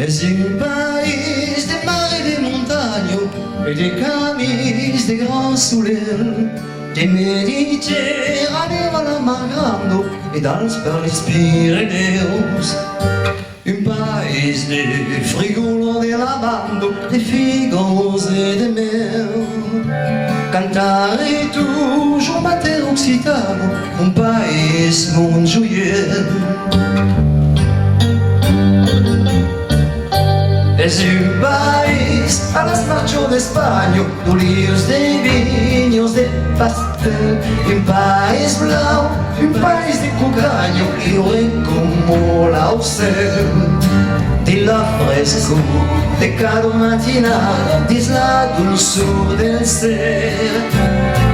Es un país des mares et des montagnes, et des camis, des grands soleils, des Méditerranées à la mar grande, et dans les Pyrénées. Un país de frigolos de lavando, de figos et de mel. Cantare toujours mater occitano, un país mon joyeux. Es un país a las marchas de España, d'olios, de viños, de pastel. Un país blanc, un país de cucaño, libre como la ocel. De la fresco, de cada matinada, dis la dulzura del ser.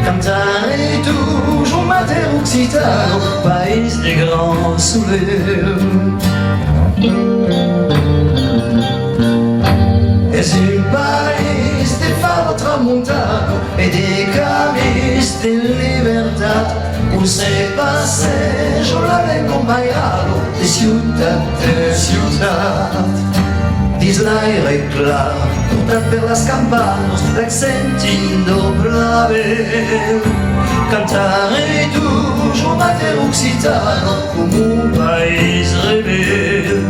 Cantare toujours mater occitano, país de grand soleil. Es un país de faro tramontano e de camis de libertad, où se pasejo la lengua bailado de ciutat en ciutat. Dis l'aire clar, portat per las campanas, l'accent indoblable. Cantare toujours mater occitano, como un país rebelde.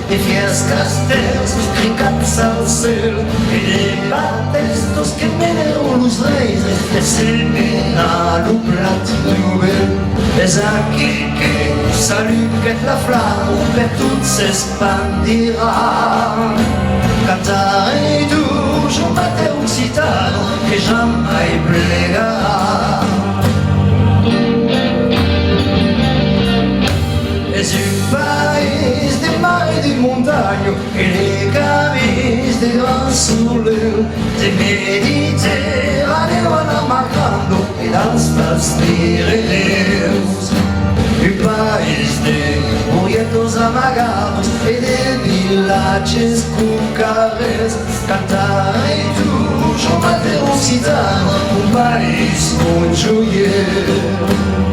De fies castells cricats al cel i de batestos que menen los reis que servent a lo plat nouvel. És aquí que salut que la flamme per tot s'expandirà. Cantaré toujours mater occitano que jamais plegarà. És un país de mar et de montagne, et les camis de grands soleils, de Méditerranée à la mar grande, et dans les Pyrénées. Un país de murietos amagados et de villages cucares. Cantaré toujours mater occitano, un país mon joyeux.